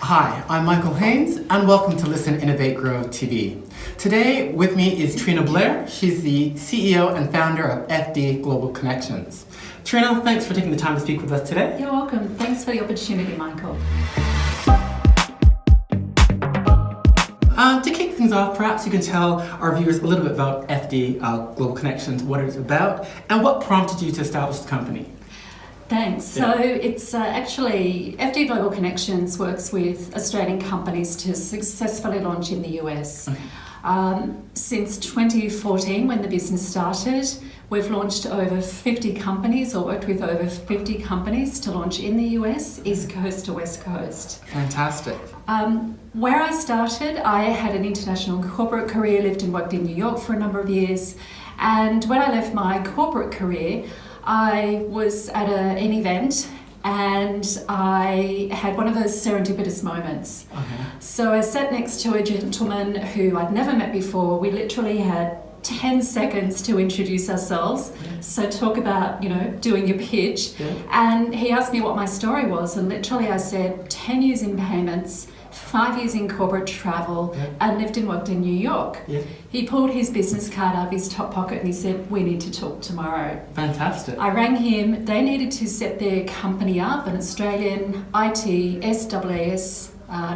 Hi, I'm Michael Haynes, and welcome to Listen, Innovate, Grow TV. Today with me is Trina Blair. She's the CEO and founder of FD Global Connections. Trina, thanks for taking the time to speak with us today. You're welcome. Thanks for the opportunity, Michael. To kick things off, perhaps you can tell our viewers a little bit about FD Global Connections, what it's about, and what prompted you to establish the company. Thanks. Yeah. So it's actually FD Global Connections works with Australian companies to successfully launch in the US. Okay. Since 2014, when the business started, we've launched over 50 companies or worked with over 50 companies to launch in the US, East Coast to West Coast. Fantastic. Where I started, I had an international corporate career, lived and worked in New York for a number of years. And when I left my corporate career, I was at an event and I had one of those serendipitous moments. Okay. So I sat next to a gentleman who I'd never met before. We literally had 10 seconds to introduce ourselves. Yeah. So talk about, doing your pitch. Yeah. And he asked me what my story was. And literally I said 10 years in payments, 5 years in corporate travel, Yeah. and lived and worked in New York. Yeah. He pulled his business card out of his top pocket and he said, "We need to talk tomorrow." Fantastic. I rang him. They needed to set their company up, an Australian IT SaaS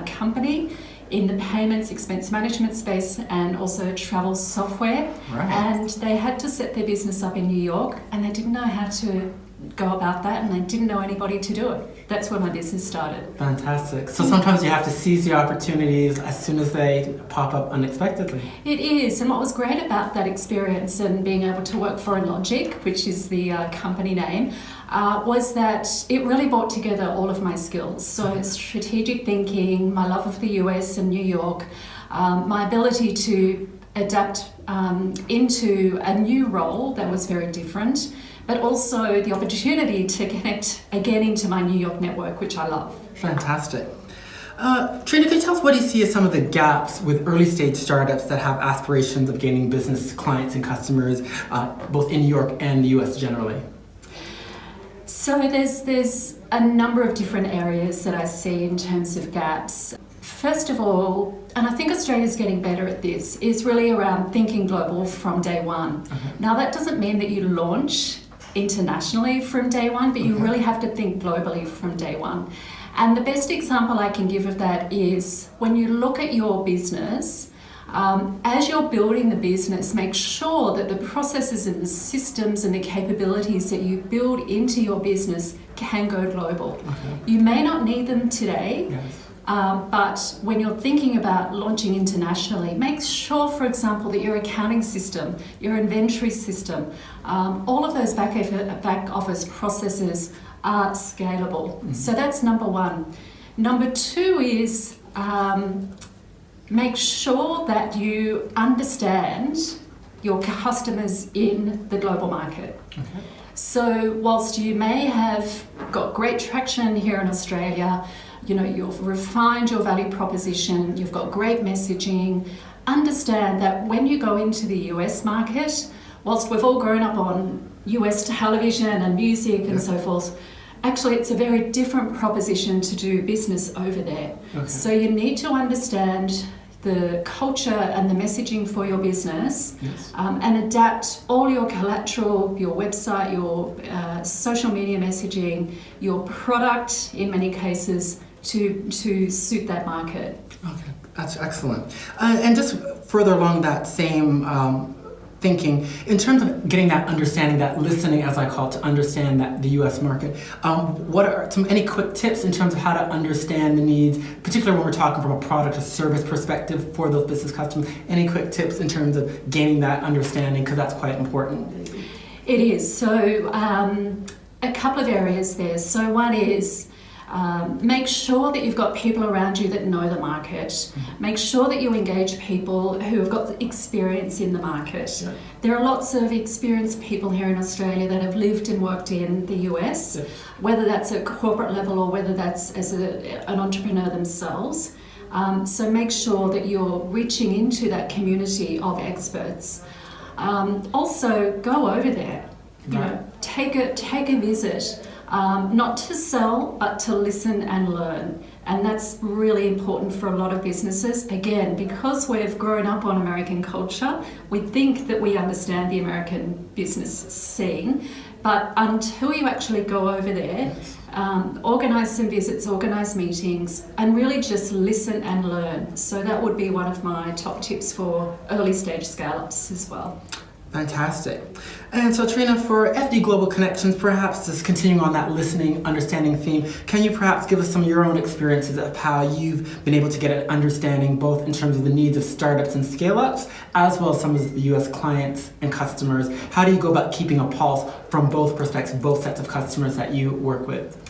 company in the payments, expense management space, and also travel software. Right. And they had to set their business up in New York, and they didn't know how to go about that, and they didn't know anybody to do it. That's where my business started. Fantastic. So sometimes you have to seize the opportunities as soon as they pop up unexpectedly. It is, and what was great about that experience and being able to work for Logic, which is the company name, was that it really brought together all of my skills. So strategic thinking, my love of the US and New York, my ability to adapt into a new role that was very different, but also the opportunity to connect again into my New York network, which I love. Fantastic. Trina, can you tell us what you see as some of the gaps with early stage startups that have aspirations of gaining business clients and customers, both in New York and the US generally? So there's a number of different areas that I see in terms of gaps. First of all, and I think Australia's getting better at this, is really around thinking global from day one. Okay. Now that doesn't mean that you launch internationally from day one, but you Okay. really have to think globally from day one. And the best example I can give of that is when you look at your business, as you're building the business, make sure that the processes and the systems and the capabilities that you build into your business can go global. Okay. You may not need them today, Yes. but when you're thinking about launching internationally, make sure, for example, that your accounting system, your inventory system, all of those back office processes are scalable. Mm-hmm. So that's number one. Number two is make sure that you understand your customers in the global market. Okay. So whilst you may have got great traction here in Australia, you've refined your value proposition, you've got great messaging, understand that when you go into the US market, whilst we've all grown up on US television and music and so forth, actually it's a very different proposition to do business over there. Okay. So you need to understand the culture and the messaging for your business, Yes. and adapt all your collateral, your website, your social media messaging, your product in many cases to suit that market. Okay, that's excellent. And just further along that same thinking, in terms of getting that understanding, that listening, as I call it, to understand that the U.S. market, what are any quick tips in terms of how to understand the needs, particularly when we're talking from a product or service perspective for those business customers? Any quick tips in terms of gaining that understanding, because that's quite important. It is. So a couple of areas there. So one is make sure that you've got people around you that know the market. Mm-hmm. Make sure that you engage people who have got experience in the market. Yeah. There are lots of experienced people here in Australia that have lived and worked in the US, Yeah. whether that's at corporate level or whether that's as an entrepreneur themselves. So make sure that you're reaching into that community of experts. Also, go over there. Take a visit. Not to sell, but to listen and learn. And that's really important for a lot of businesses. Again, because we've grown up on American culture, we think that we understand the American business scene. But until you actually go over there, organise some visits, organise meetings, and really just listen and learn. So that would be one of my top tips for early stage scale-ups as well. Fantastic. And so Trina, for FD Global Connections, perhaps just continuing on that listening, understanding theme, can you perhaps give us some of your own experiences of how you've been able to get an understanding both in terms of the needs of startups and scale-ups, as well as some of the US clients and customers? How do you go about keeping a pulse from both perspectives, both sets of customers that you work with?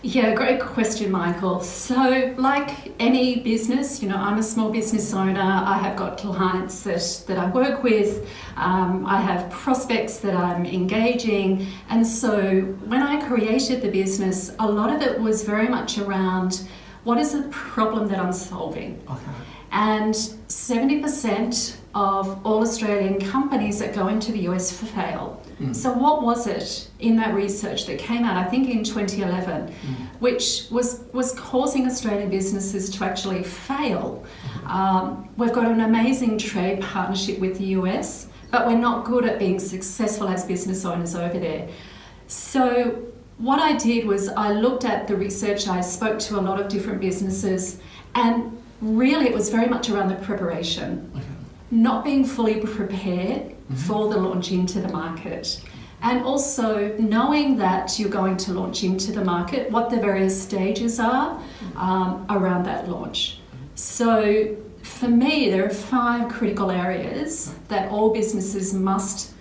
Yeah, great question, Michael. So like any business, I'm a small business owner. I have got clients that I work with. I have prospects that I'm engaging. And so when I created the business, a lot of it was very much around what is the problem that I'm solving? Okay. And 70% of all Australian companies that go into the US fail. So what was it in that research that came out, I think in 2011, which was causing Australian businesses to actually fail? We've got an amazing trade partnership with the US, but we're not good at being successful as business owners over there. So what I did was I looked at the research, I spoke to a lot of different businesses, and really it was very much around the preparation. Okay. Not being fully prepared for the launch into the market. And also knowing that you're going to launch into the market, what the various stages are around that launch. So for me, there are 5 critical areas that all businesses must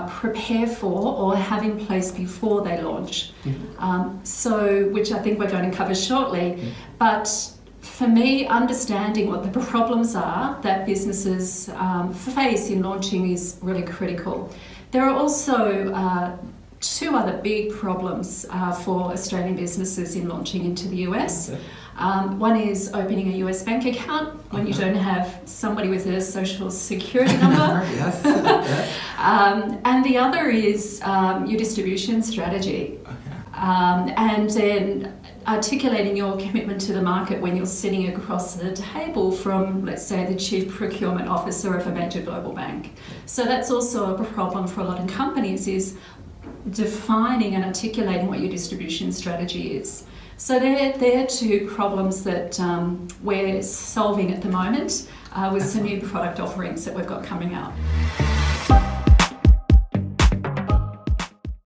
prepare for or have in place before they launch. Which I think we're going to cover shortly. But for me, understanding what the problems are that businesses face in launching is really critical. There are also 2 other big problems for Australian businesses in launching into the US. Okay. One is opening a US bank account when you don't have somebody with a social security number. Yes. And the other is your distribution strategy. Okay. And then articulating your commitment to the market when you're sitting across the table from, let's say, the chief procurement officer of a major global bank. So that's also a problem for a lot of companies, is defining and articulating what your distribution strategy is. So they're 2 problems that we're solving at the moment with some new product offerings that we've got coming out.